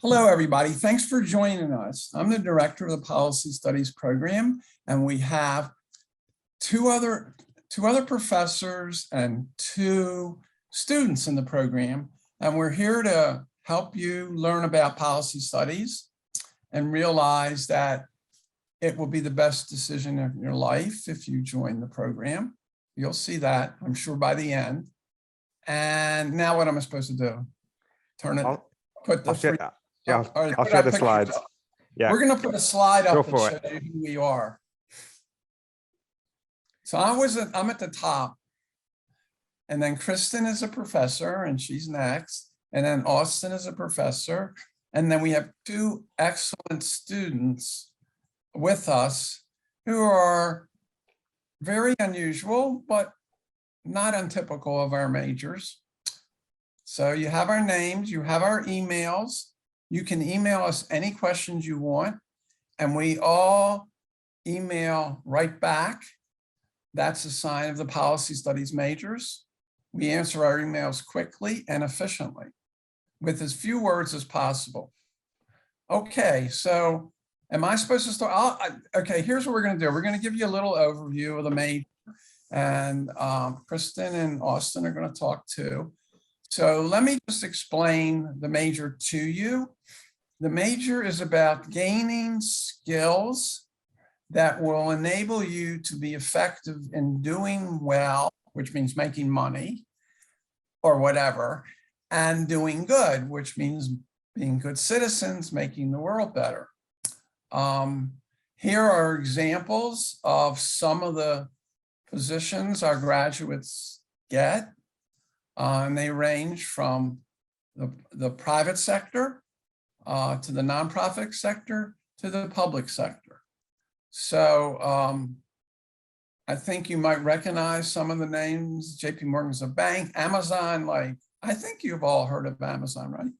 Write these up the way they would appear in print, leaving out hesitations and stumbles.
Hello, everybody. Thanks for joining us. I'm the director of the Policy Studies program, and we have two other professors and two students in the program, and we're here to help you learn about policy studies and realize that it will be the best decision of your life if you join the program. You'll see that, I'm sure, by the end. And now what am I supposed to do? I'll share the slides. Yeah. We're going to put a slide up Go for that shows you who we are. So I'm at the top. And then Kristen is a professor, and she's next. And then Austin is a professor. And then we have two excellent students with us who are very unusual, but not untypical of our majors. So you have our names, you have our emails. You can email us any questions you want, and we all email right back. That's a sign of the policy studies majors. We answer our emails quickly and efficiently with as few words as possible. Okay, so am I supposed to start? Okay, here's what we're going to do. We're going to give you a little overview of the major, and Kristen and Austin are going to talk too. So let me just explain the major to you. The major is about gaining skills that will enable you to be effective in doing well, which means making money or whatever, and doing good, which means being good citizens, making the world better. Here are examples of some of the positions our graduates get. And they range from the private sector to the nonprofit sector to the public sector. So I think you might recognize some of the names. JP Morgan's a bank, Amazon, I think you've all heard of Amazon, right?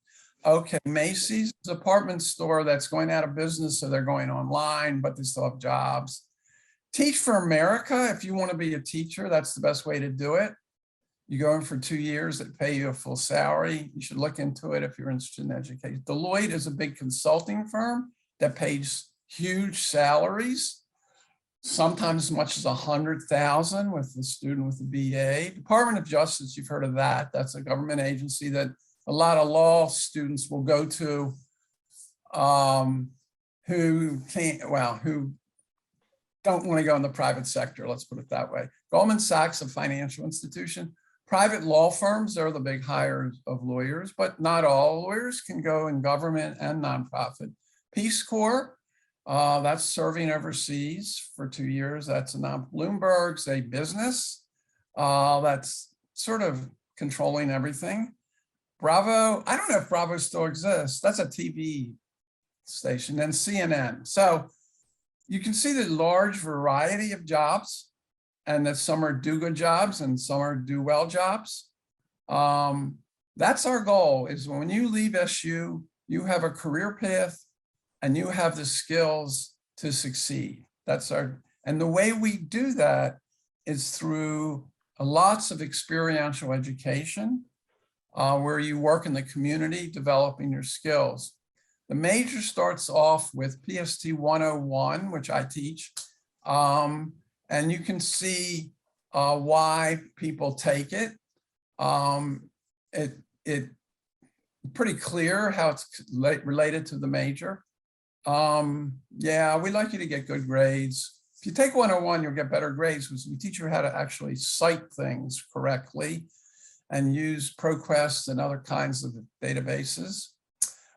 Okay, Macy's is a department store that's going out of business, so they're going online, but they still have jobs. Teach for America, if you want to be a teacher, that's the best way to do it. You go in for 2 years, they pay you a full salary. You should look into it if you're interested in education. Deloitte is a big consulting firm that pays huge salaries, sometimes as much as $100,000 with the student with a BA. Department of Justice, you've heard of that. That's a government agency that a lot of law students will go to who don't want to go in the private sector, let's put it that way. Goldman Sachs, a financial institution. Private law firms are the big hires of lawyers, but not all lawyers can go in government and nonprofit. Peace Corps, that's serving overseas for 2 years. That's a Bloomberg's a business that's sort of controlling everything. Bravo, I don't know if Bravo still exists. That's a TV station. Then CNN. So you can see the large variety of jobs, and that some are do-good jobs and some are do-well jobs. That's our goal, is when you leave SU, you have a career path and you have the skills to succeed. And the way we do that is through lots of experiential education, where you work in the community, developing your skills. The major starts off with PST 101, which I teach. And you can see why people take it. It's pretty clear how it's related to the major. Yeah, we'd like you to get good grades. If you take 101, you'll get better grades because we teach you how to actually cite things correctly and use ProQuest and other kinds of databases.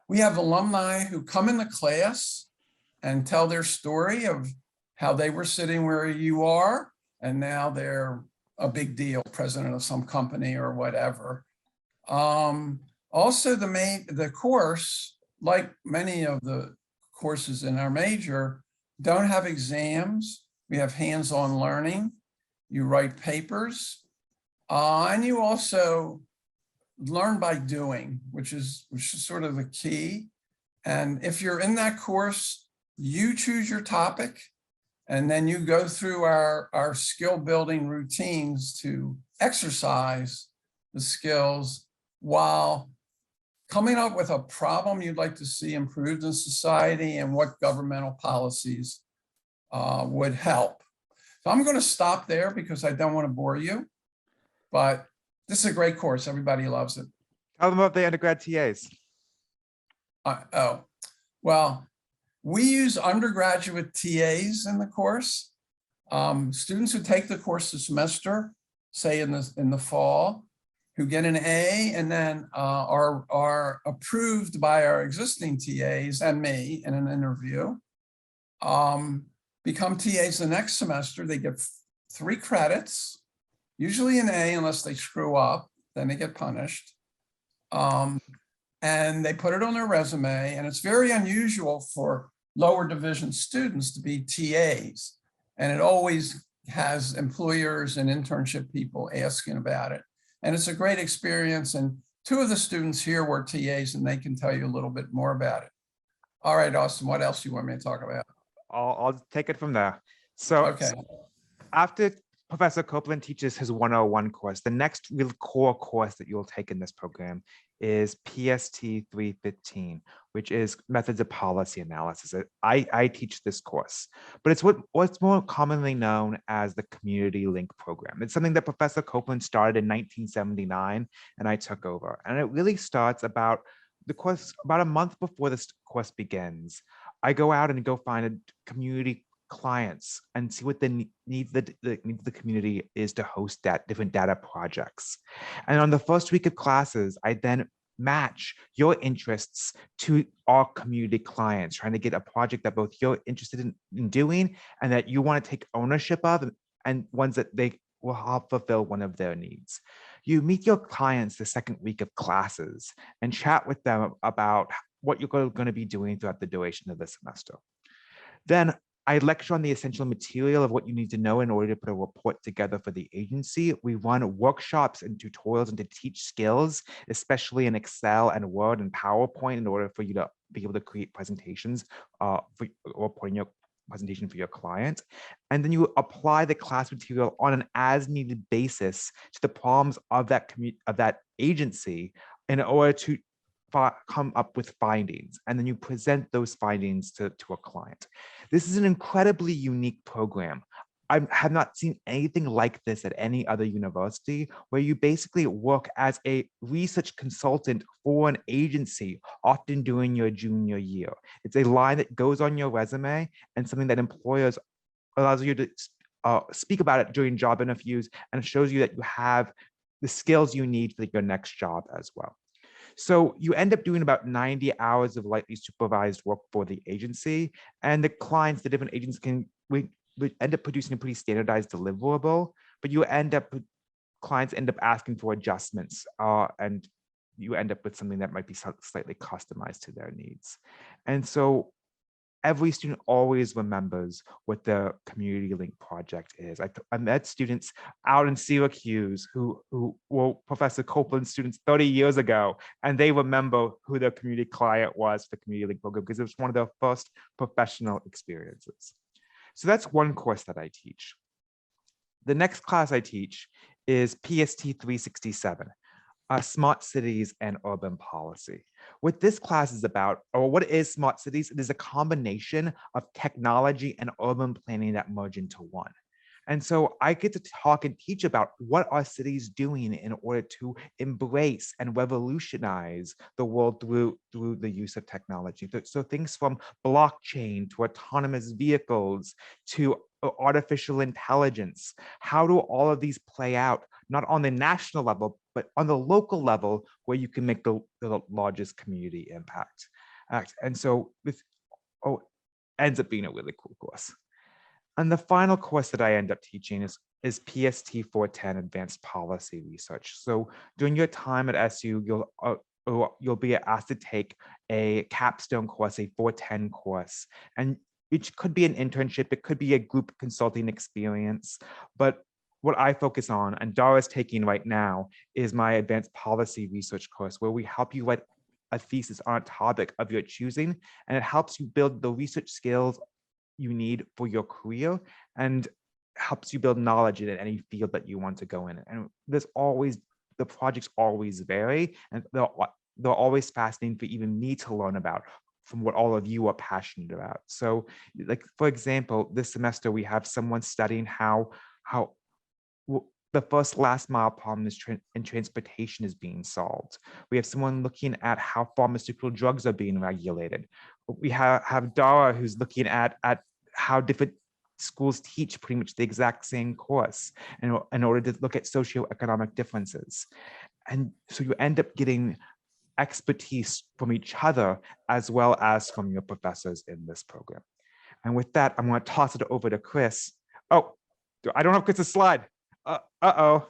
We have alumni who come in the class and tell their story of how they were sitting where you are, and now they're a big deal, president of some company or whatever. Also, the course, like many of the courses in our major, don't have exams. We have hands-on learning. You write papers, and you also learn by doing, which is sort of the key. And if you're in that course, you choose your topic. And then you go through our skill building routines to exercise the skills while coming up with a problem you'd like to see improved in society and what governmental policies would help. So I'm going to stop there because I don't want to bore you, but this is a great course. Everybody loves it. Tell them about the undergrad TAs. Well, we use undergraduate TAs in the course. Students who take the course this semester, say in the fall, who get an A and then are approved by our existing TAs and me in an interview, become TAs the next semester. They get 3 credits, usually an A unless they screw up, then they get punished. And they put it on their resume, and it's very unusual for lower division students to be TAs. And it always has employers and internship people asking about it. And it's a great experience. And 2 of the students here were TAs, and they can tell you a little bit more about it. All right, Austin, what else do you want me to talk about? I'll take it from there. So, okay. After Professor Copeland teaches his 101 course, the next real core course that you'll take in this program is PST 315, which is methods of policy analysis. I teach this course, but it's what's more commonly known as the Community Link program. It's something that Professor Copeland started in 1979, and I took over. And it really starts about the course about a month before this course begins. I go out and go find a community clients and see what the needs of the community is to host different data projects. And on the first week of classes, I then match your interests to our community clients, trying to get a project that both you're interested in doing and that you want to take ownership of, and ones that they will help fulfill one of their needs. You meet your clients the second week of classes and chat with them about what you're going to be doing throughout the duration of the semester. Then I lecture on the essential material of what you need to know in order to put a report together for the agency. We run workshops and tutorials and to teach skills, especially in Excel and Word and PowerPoint, in order for you to be able to create presentations or putting your presentation for your client. And then you apply the class material on an as-needed basis to the problems of that agency in order to come up with findings, and then you present those findings to a client. This is an incredibly unique program. I have not seen anything like this at any other university, where you basically work as a research consultant for an agency, often during your junior year. It's a line that goes on your resume and something that employers allows you to speak about it during job interviews, and shows you that you have the skills you need for your next job as well. So you end up doing about 90 hours of lightly supervised work for the agency, and the clients, the different agents we end up producing a pretty standardized deliverable, but clients end up asking for adjustments, and you end up with something that might be slightly customized to their needs. And so every student always remembers what the Community Link project is. I met students out in Syracuse who were Professor Copeland's students 30 years ago, and they remember who their community client was for the Community Link program because it was one of their first professional experiences. So that's one course that I teach. The next class I teach is PST 367. Smart cities and urban policy. What this class is about, or what is smart cities, it is a combination of technology and urban planning that merge into one. And so I get to talk and teach about what are cities doing in order to embrace and revolutionize the world through the use of technology. So things from blockchain to autonomous vehicles to artificial intelligence. How do all of these play out, not on the national level, but on the local level, where you can make the largest community impact? And so this ends up being a really cool course. And the final course that I end up teaching is PST 410 Advanced Policy Research. So during your time at SU, you'll be asked to take a capstone course, a 410 course, and it could be an internship, it could be a group consulting experience, but what I focus on, and Dara's taking right now, is my Advanced Policy Research course, where we help you write a thesis on a topic of your choosing, and it helps you build the research skills you need for your career and helps you build knowledge in any field that you want to go in. And the projects always vary, and they're always fascinating for even me to learn about from what all of you are passionate about. So like, for example, this semester we have someone studying how the first last mile problem in transportation is being solved. We have someone looking at how pharmaceutical drugs are being regulated. We have Dara who's looking at how different schools teach pretty much the exact same course in order to look at socioeconomic differences. And so you end up getting expertise from each other as well as from your professors in this program. And with that, I'm going to toss it over to Chris. Oh, I don't have Chris's slide. Uh-oh,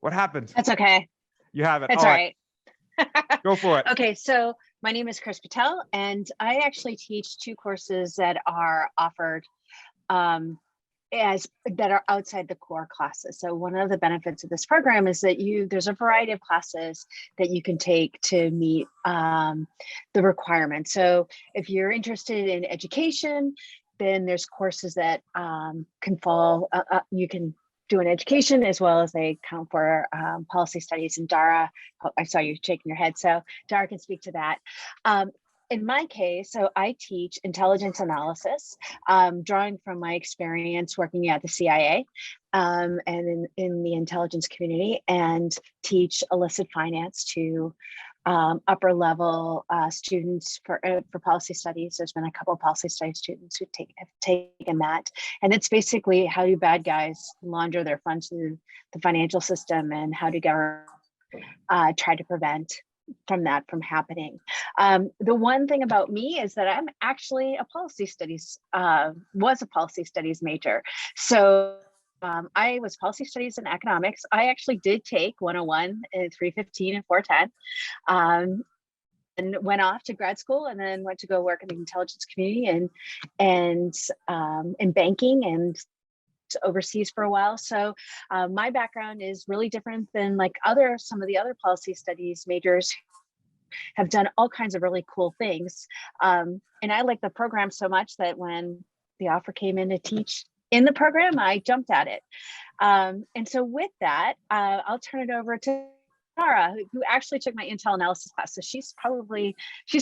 what happened? That's okay. You have it. That's all right. Go for it. Okay, so my name is Chris Patel, and I actually teach 2 courses that are offered that are outside the core classes. So one of the benefits of this program is that there's a variety of classes that you can take to meet the requirements. So if you're interested in education, then there's courses that can fall, you can do an education as well as they count for policy studies. And Dara, I saw you shaking your head, so Dara can speak to that. In my case, so I teach intelligence analysis, drawing from my experience working at the CIA and in the intelligence community, and teach illicit finance to upper level students for policy studies. There's been a couple of policy studies students who have taken that. And it's basically how do bad guys launder their funds through the financial system, and how do government try to prevent from happening. The one thing about me is that I'm actually a policy studies, was a policy studies major. So I was policy studies and economics. I actually did take 101 and 315 and 410, and went off to grad school, and then went to go work in the intelligence community and in banking and overseas for a while. So my background is really different than like some of the other policy studies majors have done all kinds of really cool things. And I like the program so much that when the offer came in to teach in the program, I jumped at it. And so with that, I'll turn it over to Tara, who actually took my Intel analysis class. So she's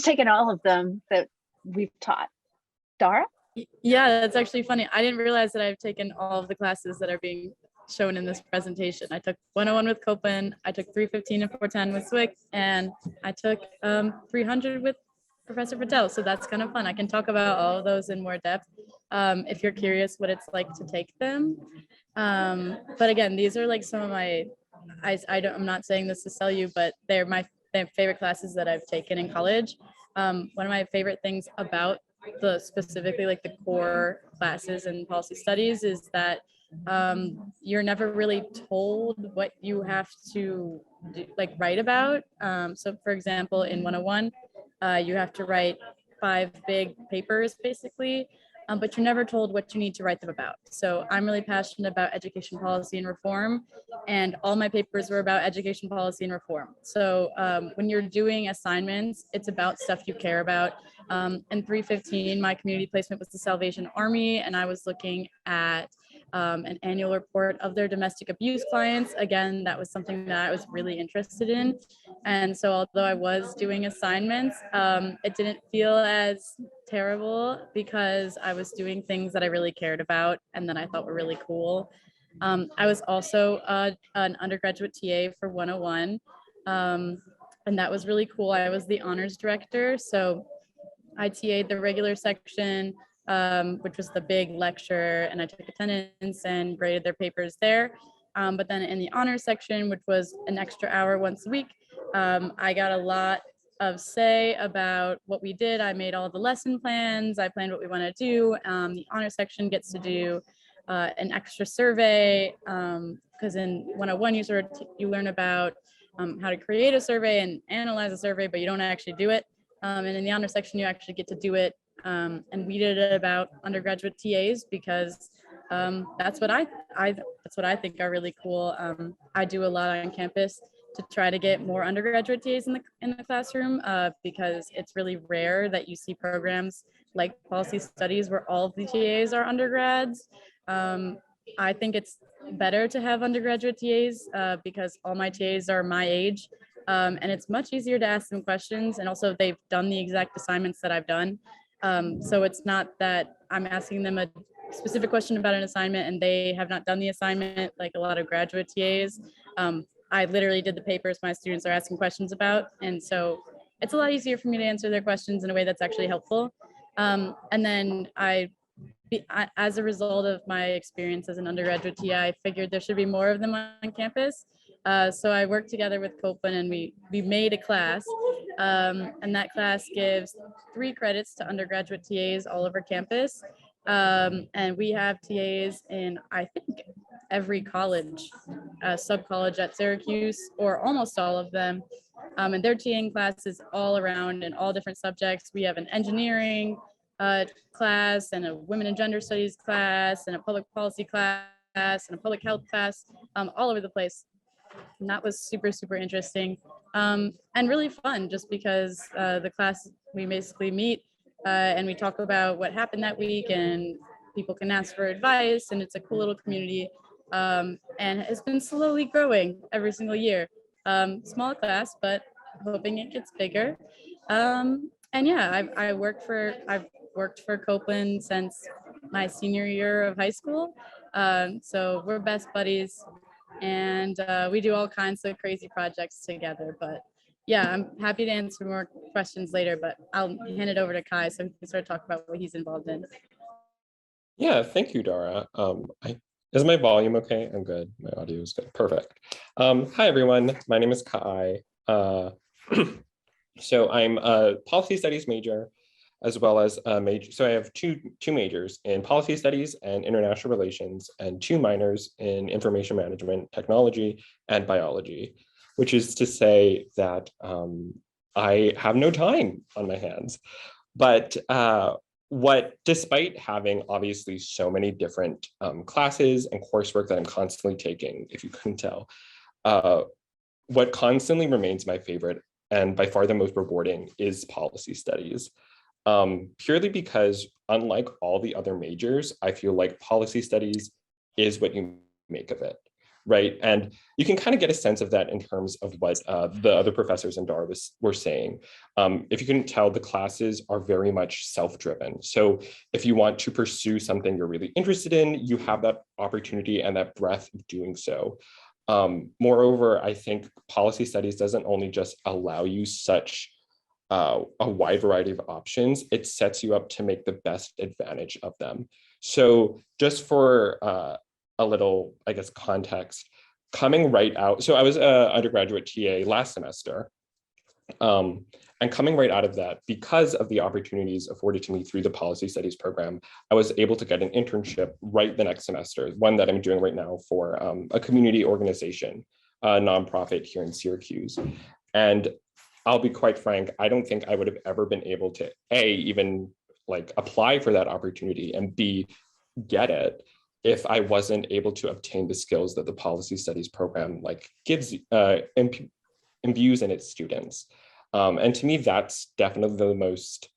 taken all of them that we've taught. Dara? Yeah, that's actually funny. I didn't realize that I've taken all of the classes that are being shown in this presentation. I took 101 with Copeland, I took 315 and 410 with Swick, and I took 300 with Professor Patel. So that's kind of fun. I can talk about all of those in more depth if you're curious what it's like to take them. But again, these are like some of my, I'm not saying this to sell you, but they're my favorite classes that I've taken in college. One of my favorite things about specifically like the core classes in policy studies is that you're never really told what you have to write about. So for example, in 101, you have to write 5 big papers basically, but you're never told what you need to write them about. So I'm really passionate about education policy and reform, and all my papers were about education policy and reform. So when you're doing assignments, it's about stuff you care about. In 315, my community placement was the Salvation Army, and I was looking at an annual report of their domestic abuse clients. Again, that was something that I was really interested in. And so although I was doing assignments, it didn't feel as terrible because I was doing things that I really cared about and that I thought were really cool. I was also an undergraduate TA for 101, and that was really cool. I was the honors director, so I TA'd the regular section, which was the big lecture, and I took attendance and graded their papers there. But then in the honors section, which was an extra hour once a week, I got a lot of say about what we did. I made all the lesson plans. I planned what we want to do. The honors section gets to do an extra survey, because in 101 you learn about how to create a survey and analyze a survey, but you don't actually do it. And in the honor section, you actually get to do it. And we did it about undergraduate TAs because that's what I think are really cool. I do a lot on campus to try to get more undergraduate TAs in the classroom because it's really rare that you see programs like policy studies where all of the TAs are undergrads. I think it's better to have undergraduate TAs because all my TAs are my age. And it's much easier to ask them questions. And also they've done the exact assignments that I've done. So it's not that I'm asking them a specific question about an assignment and they have not done the assignment like a lot of graduate TAs. I literally did the papers my students are asking questions about. And so it's a lot easier for me to answer their questions in a way that's actually helpful. And then as a result of my experience as an undergraduate TA, I figured there should be more of them on campus. So I worked together with Copeland and we made a class, and that class gives 3 credits to undergraduate TAs all over campus. And we have TAs in, I think, every college, sub-college at Syracuse, or almost all of them. And their TAing classes all around in all different subjects. We have an engineering class and a women and gender studies class and a public policy class and a public health class, all over the place. And that was super, super interesting and really fun just because the class, we basically meet and we talk about what happened that week and people can ask for advice, and it's a cool little community and it's been slowly growing every single year. Small class, but hoping it gets bigger. And yeah, I've worked for Copeland since my senior year of high school. So we're best buddies and we do all kinds of crazy projects together. But yeah, I'm happy to answer more questions later, but I'll hand it over to Kai so he can start talking about what he's involved in. Yeah, thank you, Dara. Is my volume okay? I'm good. My audio is good. Perfect. Hi, everyone. My name is Kai. So I'm a policy studies major, as well as a major. So I have two majors in policy studies and international relations, and 2 minors in information management, technology, and biology, which is to say that I have no time on my hands. But despite having obviously so many different classes and coursework that I'm constantly taking, if you couldn't tell, what constantly remains my favorite and by far the most rewarding is policy studies. Purely because unlike all the other majors, I feel like policy studies is what you make of it, right? And you can kind of get a sense of that in terms of what the other professors and Dara were saying. If you couldn't tell, the classes are very much self-driven. So if you want to pursue something you're really interested in, you have that opportunity and that breadth of doing so. Moreover, I think policy studies doesn't only just allow you such a wide variety of options, it sets you up to make the best advantage of them. So just for a little, I guess, context, coming right out, so I was an undergraduate TA last semester, and coming right out of that, because of the opportunities afforded to me through the policy studies program, I was able to get an internship right the next semester, one that I'm doing right now for a community organization, a nonprofit here in Syracuse. And I'll be quite frank, I don't think I would have ever been able to A, even like apply for that opportunity, and B, get it if I wasn't able to obtain the skills that the policy studies program like gives, imbues in its students. And to me, that's definitely the most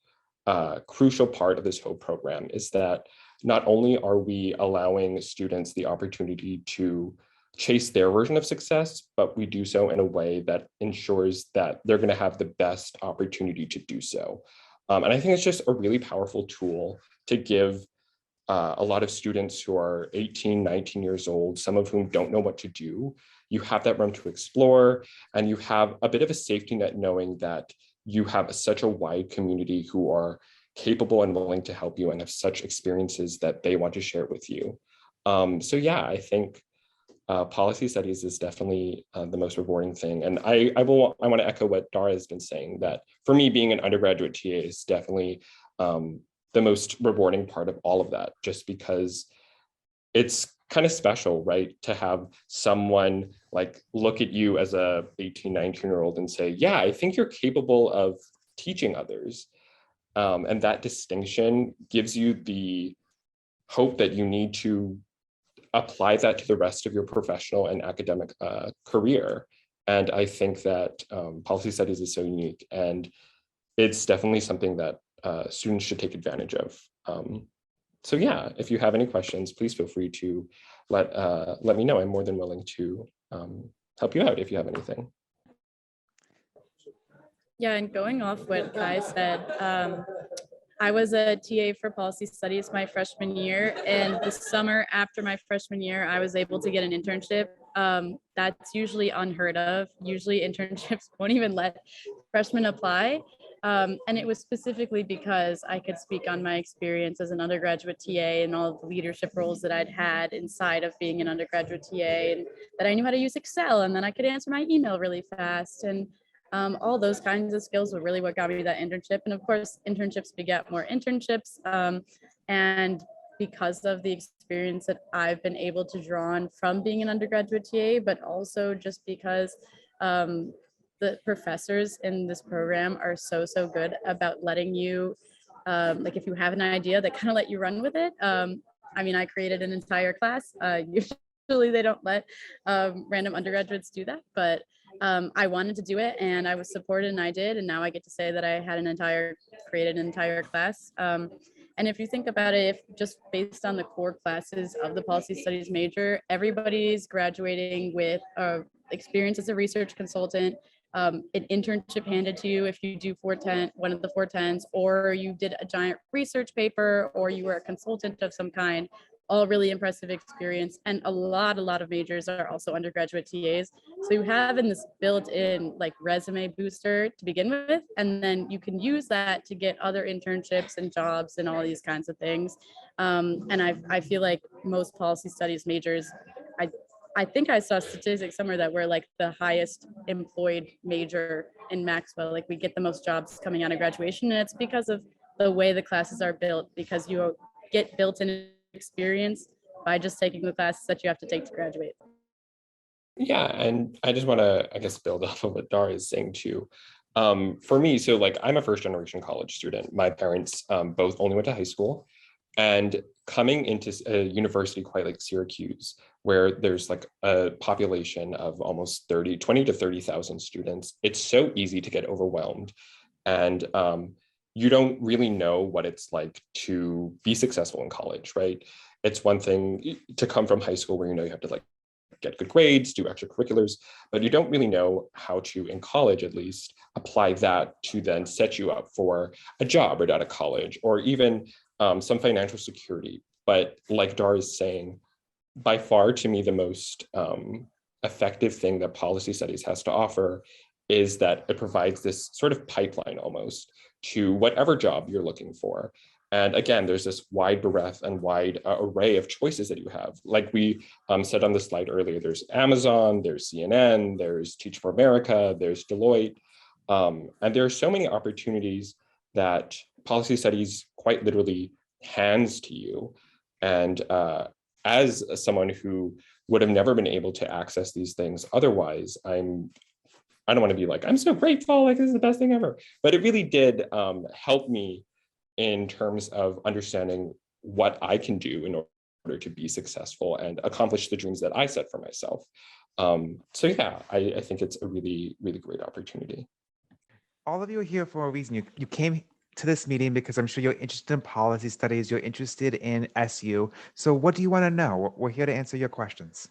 crucial part of this whole program, is that not only are we allowing students the opportunity to chase their version of success, but we do so in a way that ensures that they're going to have the best opportunity to do so. And I think it's just a really powerful tool to give a lot of students who are 18, 19 years old, some of whom don't know what to do. You have that room to explore, and you have a bit of a safety net knowing that you have such a wide community who are capable and willing to help you and have such experiences that they want to share with you. So yeah, I think policy studies is definitely the most rewarding thing. And I want to echo what Dara has been saying, that for me, being an undergraduate TA is definitely the most rewarding part of all of that, just because it's kind of special, right? To have someone like look at you as a 18, 19-year-old and say, yeah, I think you're capable of teaching others. And that distinction gives you the hope that you need to apply that to the rest of your professional and academic career. And I think that policy studies is so unique, and it's definitely something that students should take advantage of. So yeah, if you have any questions, please feel free to let me know. I'm more than willing to help you out if you have anything. Yeah, and going off what Kai said, I was a TA for policy studies my freshman year, and the summer after my freshman year, I was able to get an internship. That's usually unheard of. Usually internships won't even let freshmen apply. And it was specifically because I could speak on my experience as an undergraduate TA and all of the leadership roles that I'd had inside of being an undergraduate TA, and that I knew how to use Excel, and then I could answer my email really fast. And all those kinds of skills were really what got me that internship. And of course, internships beget more internships. And because of the experience that I've been able to draw on from being an undergraduate TA, but also just because the professors in this program are so good about letting you, like if you have an idea, they kind of let you run with it. I mean, I created an entire class. Usually they don't let random undergraduates do that, but I wanted to do it and I was supported and I did. And now I get to say that I had created an entire class. And if you think about it, if just based on the core classes of the policy studies major, everybody's graduating with experience as a research consultant, an internship handed to you if you do one of the 410s, or you did a giant research paper, or you were a consultant of some kind. All really impressive experience. And a lot of majors are also undergraduate TAs. So you have in this built-in like resume booster to begin with, and then you can use that to get other internships and jobs and all these kinds of things. And I feel like most policy studies majors, I think I saw statistics somewhere that we're like the highest employed major in Maxwell. Like we get the most jobs coming out of graduation, and it's because of the way the classes are built, because you get built-in experience by just taking the classes that you have to take to graduate. Yeah, and I just want to, I guess, build off of what Dara is saying too. For me, so like I'm a first generation college student. My parents both only went to high school, and coming into a university quite like Syracuse, where there's like a population of almost 20 to 30,000 students, it's so easy to get overwhelmed. And you don't really know what it's like to be successful in college, right? It's one thing to come from high school where you know you have to like get good grades, do extracurriculars, but you don't really know how to, in college at least, apply that to then set you up for a job right out of college, or even some financial security. But like Dara is saying, by far to me, the most effective thing that policy studies has to offer is that it provides this sort of pipeline almost to whatever job you're looking for. And again, there's this wide breadth and wide array of choices that you have. Like we said on the slide earlier, there's Amazon, there's CNN, there's Teach for America, there's Deloitte. And there are so many opportunities that policy studies quite literally hands to you. And as someone who would have never been able to access these things otherwise, I don't want to be like, I'm so grateful, like this is the best thing ever. But it really did help me in terms of understanding what I can do in order to be successful and accomplish the dreams that I set for myself. So yeah, I think it's a really, really great opportunity. All of you are here for a reason. You came to this meeting because I'm sure you're interested in policy studies, you're interested in SU. So what do you want to know? We're here to answer your questions.